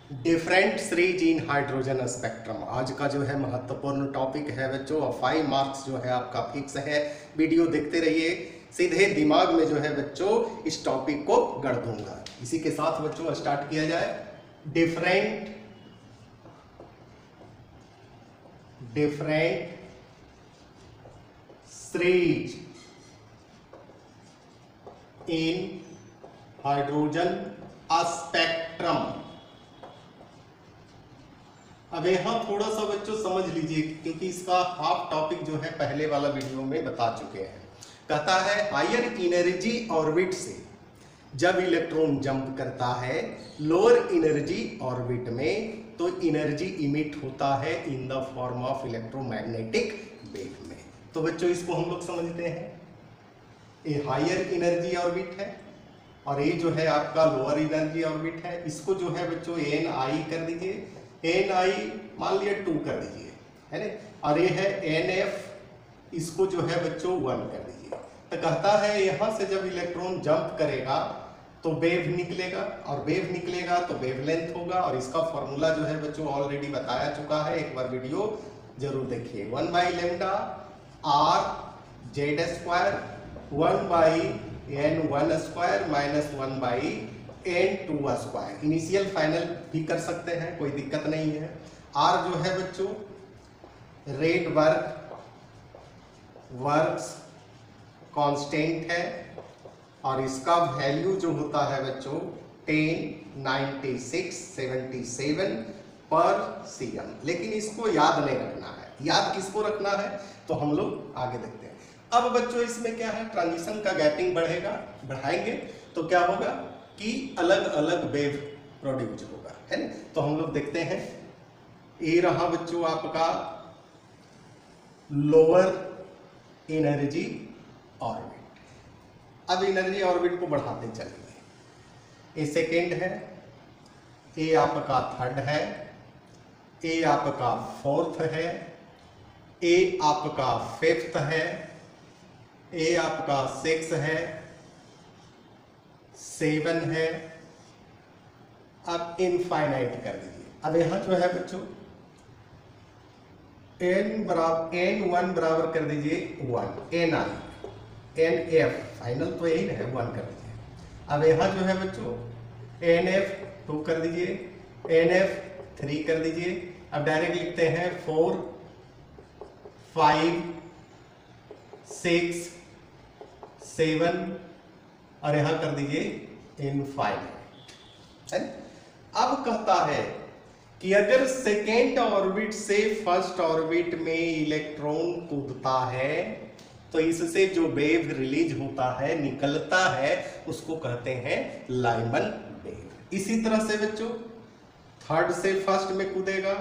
Different series in hydrogen spectrum आज का जो है महत्वपूर्ण टॉपिक है बच्चों। और 5 मार्क्स जो है आपका फिक्स है। वीडियो देखते रहिए, सीधे दिमाग में जो है बच्चों इस टॉपिक को गढ़ दूंगा। इसी के साथ बच्चों स्टार्ट किया जाए। Different series in hydrogen spectrum. अब यहाँ थोड़ा सा बच्चों समझ लीजिए, क्योंकि इसका हाफ टॉपिक जो है पहले वाला वीडियो में बता चुके हैं। कहता है हायर एनर्जी ऑर्बिट से जब इलेक्ट्रॉन जंप करता है लोअर एनर्जी ऑर्बिट में, तो एनर्जी इमिट होता है in the form of electromagnetic wave में। तो बच्चों इसको हम लोग समझते हैं, ये हायर एनर्जी ऑर्बिट है और ये जो है आपका लोअर एनर्जी ऑर्बिट है। इसको जो है बच्चों एन आई कर दीजिए, एन आई मान लिया 2 कर दीजिए, है ना। और ये है एन एफ, इसको जो है बच्चों 1 कर दीजिए। तो कहता है यहां से जब इलेक्ट्रॉन जंप करेगा तो वेव निकलेगा, और वेव निकलेगा तो वेवलेंथ होगा। और इसका फॉर्मूला जो है बच्चों ऑलरेडी बताया चुका है, एक बार वीडियो जरूर देखिए। 1 by lambda R Z square 1 by N 1 square minus 1 by N 2 square. Initial final भी कर सकते हैं, कोई दिक्कत नहीं है। आर जो है बच्चों रेट वर्क्स कांस्टेंट है, और इसका वैल्यू जो होता है बच्चों 109677 पर सीएम। लेकिन इसको याद नहीं रखना है। याद किसको रखना है तो हम लोग आगे देखते हैं। अब बच्चों इसमें क्या है, ट्रांजिशन का गैपिंग बढ़ाएंगे तो क्या होगा कि अलग अलग वेव प्रोड्यूस होगा, है ना। तो हम लोग देखते हैं, ये रहा बच्चों आपका लोअर एनर्जी ऑर्बिट। अब एनर्जी ऑर्बिट को बढ़ाते चलिए। ये सेकेंड है, ये आपका थर्ड है, ये आपका फोर्थ है, ये आपका फिफ्थ है, ये आपका 6 है, 7 है। अब इनफाइनाइट कर दीजिए। अब यहां जो है बच्चों n1 बराबर कर दीजिए 1, nf फाइनल तो यही है 1 कर दीजिए। अब यहां जो है बच्चों nf 2 कर दीजिए, nf 3 कर दीजिए। अब डायरेक्ट लिखते हैं 4 5 6 7 और यहां कर दीजिए इनफाइनाइट, है। अब कहता है कि अगर सेकेंड ऑर्बिट से फर्स्ट ऑर्बिट में इलेक्ट्रॉन कूदता है तो इससे जो वेव रिलीज होता है, निकलता है, उसको कहते हैं लाइमन वेव। इसी तरह से बच्चों थर्ड से फर्स्ट में कूदेगा,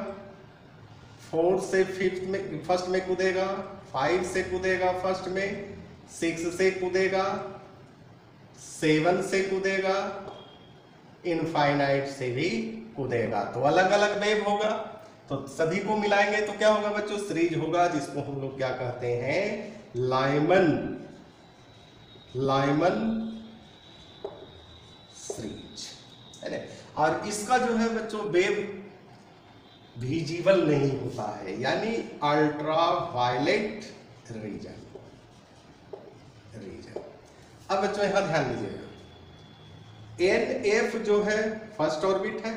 फोर्थ से फिफ्थ में फर्स्ट में कूदेगा, 5 से कूदेगा फर्स्ट में, 6 से कूदेगा, 7 से कूदेगा, इनफाइनाइट से भी कूदेगा। तो अलग अलग वेव होगा, तो सभी को मिलाएंगे तो क्या होगा बच्चों, सीरीज होगा, जिसको हम लोग क्या कहते हैं, लाइमन सीरीज, है ना। और इसका जो है बच्चों वेव विजिबल नहीं होता है, यानी अल्ट्रा वायलेट रीजन। अब बच्चों यहां ध्यान दीजिएगा, NF जो है फर्स्ट ऑर्बिट है,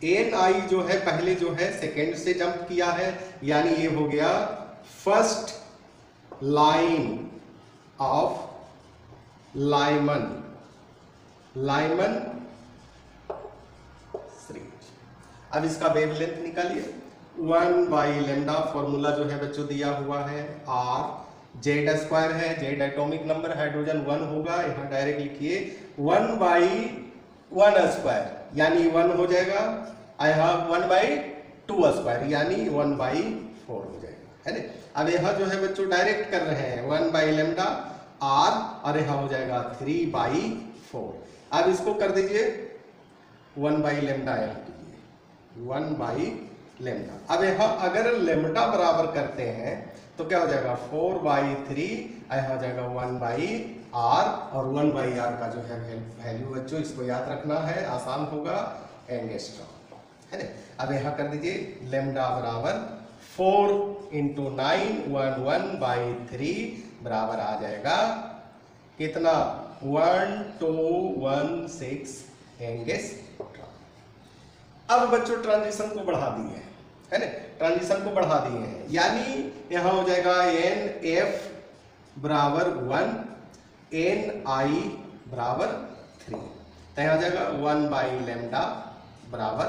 NI जो है पहले जो है सेकेंड से जंप किया है, यानी ये हो गया first line of Lyman series. अब इसका वेवलेंथ निकालिए। 1 बाई लेमडा फॉर्मूला जो है बच्चों दिया हुआ है, R जेड स्क्वायर है, जेड एटॉमिक नंबर, हाइड्रोजन 1 होगा। यहाँ डायरेक्ट लिखिए 1 बाई 1 स्क्वायर यानी 1 हो जाएगा, यहाँ 1 बाई 2 स्क्वायर यानी 1 बाई 4 हो जाएगा, है ना। अब यहाँ जो है बच्चों डायरेक्ट कर रहे हैं 1 बाई लेमडा आर, और यहाँ हो जाएगा 3 बाई 4। अब इसको कर दीजिए 1 बाई लेमडा, यहाँ कीजिए 1 बाई लेमडा। अब यहाँ अगर लेमडा बराबर करते हैं तो क्या हो जाएगा 4 बाई 3, यहाँ हो जाएगा 1 बाई आर, और 1 बाई आर का जो है वैल्यू बच्चों इसको याद रखना है, आसान होगा, एंगस्ट्रॉम। है ना। अब यहाँ कर दीजिए लेमडा बराबर 4 इंटू 9 1/3 बराबर आ जाएगा कितना 1216 एंगस्ट्रॉम। अब बच्चों ट्रांजिशन को बढ़ा दिए है ना, ट्रांजिशन को बढ़ा दिए हैं, यानी यहां हो जाएगा एन एफ बराबर 1 एन आई बराबर 3, तो यहां हो जाएगा 1/λ बराबर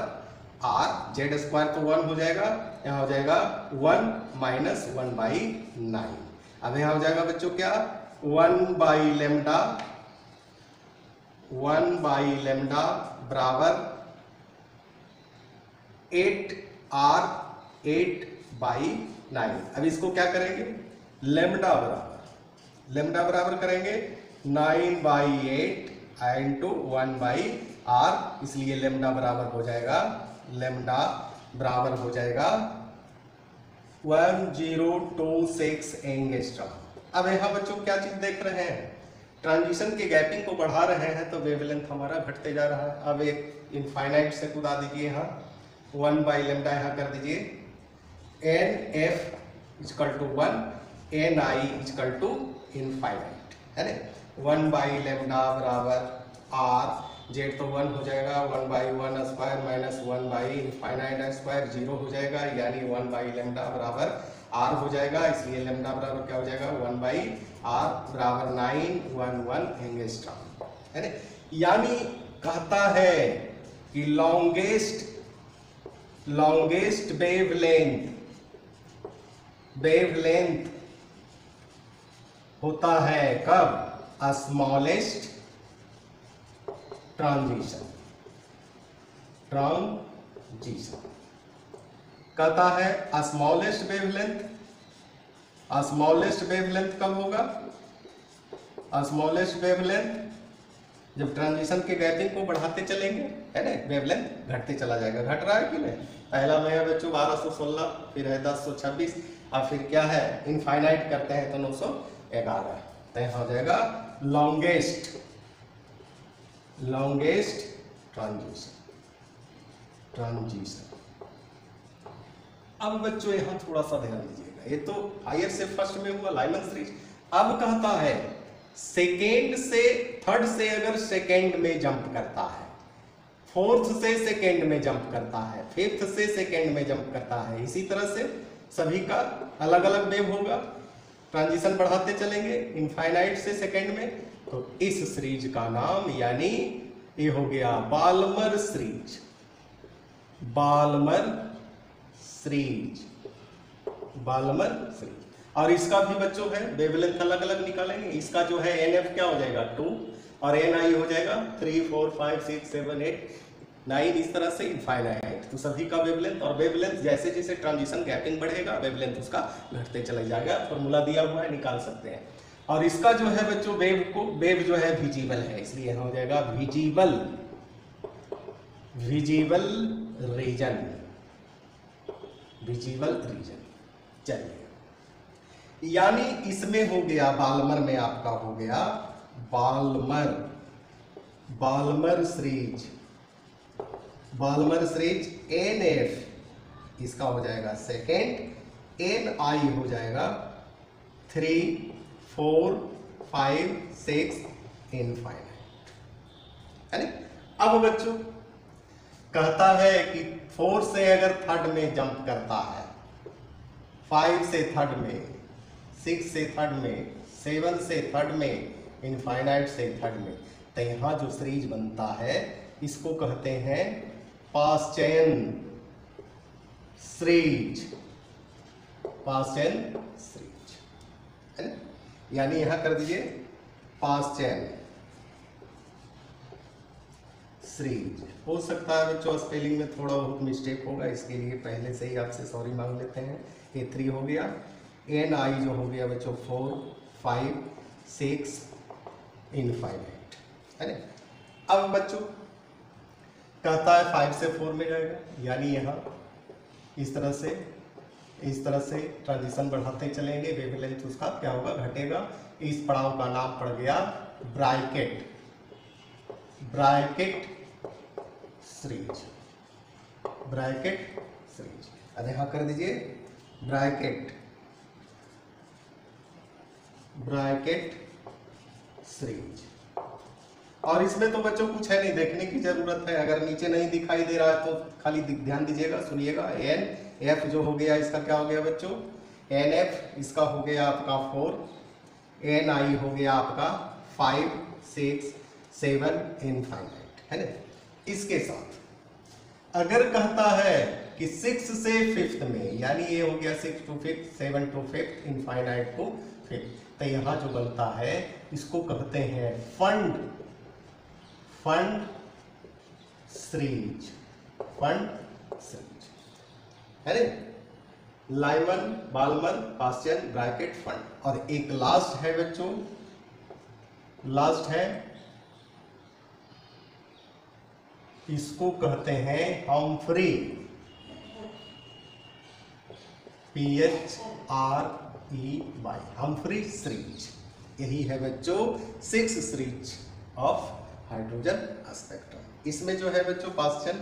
आर, जेड स्क्वायर तो 1 हो जाएगा, यहां हो जाएगा 1 माइनस 1/9। अब यहां हो जाएगा बच्चों क्या 1/λ बराबर 8r/9। अब इसको क्या करेंगे लेमडा बराबर करेंगे 9/8 इंटू 1/r, इसलिए लेमडा बराबर हो जाएगा 1026 एंगस्ट्रॉम। अब यहाँ बच्चों क्या चीज देख रहे हैं, ट्रांजिशन के गैपिंग को बढ़ा रहे हैं तो वेवलेंथ हमारा घटते जा रहा है। अब एक इनफाइनाइट से कुदा दीजिए, यहाँ 1/λ यहाँ कर दीजिए, N F equal to 1 N I equal to infinite है ना। 1/λ बराबर आर, जेड तो 1 हो जाएगा, 1/1 स्क्वायर माइनस 1/इनफाइनाइट स्क्वायर 0 हो जाएगा, यानी 1/λ बराबर आर हो जाएगा, इसलिए लेमडा बराबर क्या हो जाएगा 1/r बराबर 911 एंगस्ट्रॉम है ना। यानी कहता है कि लॉन्गेस्ट वेवलेंथ होता है कब स्मॉलेस्ट ट्रांजिशन कहता है स्मॉलेस्ट वेवलेंथ कब होगा, स्मॉलेस्ट वेवलेंथ जब ट्रांजिशन के गैपिंग को बढ़ाते चलेंगे है ना, वेवलेंथ घटते चला जाएगा। घट रहा है कि नहीं, पहला में है बच्चों 1216, फिर है 1026, अब फिर क्या है इनफाइनाइट करते हैं तो 911, तो यहाँ हो जाएगा लॉन्गेस्ट ट्रांजिशन। अब बच्चों यहाँ थोड़ा सा ध्यान दीजिएगा, ये तो हायर से फर्स्ट में हुआ लाइमन सीरीज। अब कहता है सेकेंड से थर्ड से अगर सेकेंड में जंप करता है, फोर्थ से सेकेंड में जंप करता है, फिफ्थ से सेकेंड में जंप करता है, इसी तरह से सभी का अलग अलग वेव होगा, ट्रांजिशन बढ़ाते चलेंगे इनफाइनाइट से सेकेंड में, तो इस सीरीज का नाम यानी ये हो गया बाल्मर सीरीज। और इसका भी बच्चों है वेवलेंथ अलग अलग निकालेंगे, इसका जो है एन एफ क्या हो जाएगा 2 और एन आई हो जाएगा 3 4 5 6 7 8 9, इस तरह से इनफाइनाइट। तो सभी का वेवलेंथ, और वेवलेंथ जैसे जैसे ट्रांजिशन गैपिंग बढ़ेगा वेवलेंथ उसका घटते चला जाएगा, फॉर्मूला दिया हुआ है निकाल सकते हैं। और इसका जो है बच्चों वेव जो है विजिबल है, इसलिए यहाँ हो जाएगा विजिबल रीजन। चलिए, यानी इसमें हो गया बाल्मर में आपका हो गया बाल्मर सीरीज एन एफ इसका हो जाएगा सेकेंड, एन आई हो जाएगा 3 4 5 6 इनफाइनाइट है ना। अब बच्चों कहता है कि 4 से अगर थर्ड में जंप करता है, 5 से थर्ड में, 6 से थर्ड में, 7 से थर्ड में, इनफाइनाइट से थर्ड में, तो यहाँ जो सीरीज बनता है इसको कहते हैं पास चेन सीरीज है ना। यानी यहां कर दीजिए पास चेन सीरीज। हो सकता है बच्चों स्पेलिंग में थोड़ा बहुत मिस्टेक होगा, इसके लिए पहले से ही आपसे सॉरी मांग लेते हैं। ये 3 हो गया, एन आई जो हो गया बच्चों 4 5 6 इनफाइनाइट है ना। अब बच्चों कहता है 5 से 4 में जाएगा, यानी यहाँ इस तरह से ट्रांजिशन बढ़ाते चलेंगे, वेवलेंथ उसका क्या होगा घटेगा। इस पड़ाव का नाम पड़ गया ब्रैकेट सीरीज ब्रैकेट सीरीज। अब यहां कर दीजिए ब्रैकेट सीरीज। और इसमें तो बच्चों कुछ है नहीं, देखने की जरूरत है। अगर नीचे नहीं दिखाई दे रहा है तो खाली ध्यान दीजिएगा, सुनिएगा। एन एफ जो हो गया इसका क्या हो गया बच्चों, एन एफ इसका हो गया आपका 4, एन आई हो गया आपका 5, 6, 7 इनफाइनाइट, है ना। इसके साथ अगर कहता है कि 6 से 5th में, यानी ये हो गया 6 to 5th, 7 to 5th, infinite to 5th, तो यहां जो बनता है इसको कहते हैं फंड सीरीज, है ना। लाइमन, बालमन, पास्टियन, ब्रैकेट, फंड। और एक लास्ट है बच्चों, लास्ट है, इसको कहते हैं हम्फ्री, PHREY, हम्फ्री सीरीज। यही है बच्चों 6 सीरीज ऑफ हाइड्रोजन स्पेक्ट्रम। इसमें जो है बच्चों पास्टियन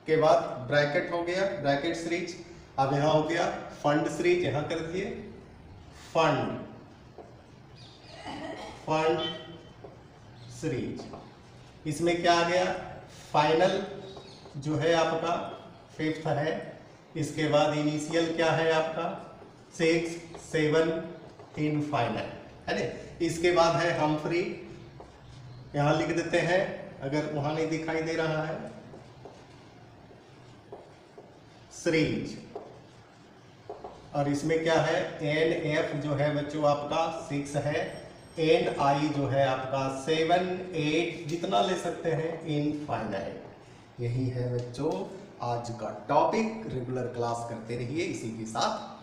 के बाद ब्रैकेट हो गया, ब्रैकेट सीरीज। अब यहां हो गया फंड सीरीज, यहां कर दिए फंड सीरीज। इसमें क्या आ गया, फाइनल जो है आपका 5th है, इसके बाद इनिशियल क्या है आपका 6, 7 इनफाइनाइट, है ना। इसके बाद है हम्फ्री, यहां लिख देते हैं अगर वहां नहीं दिखाई दे रहा है, सीरीज। और इसमें क्या है, एन एफ जो है बच्चों आपका 6 है, एन आई जो है आपका 7, 8 जितना ले सकते हैं इनफाइनाइट। यही है बच्चों आज का टॉपिक। रेगुलर क्लास करते रहिए इसी के साथ।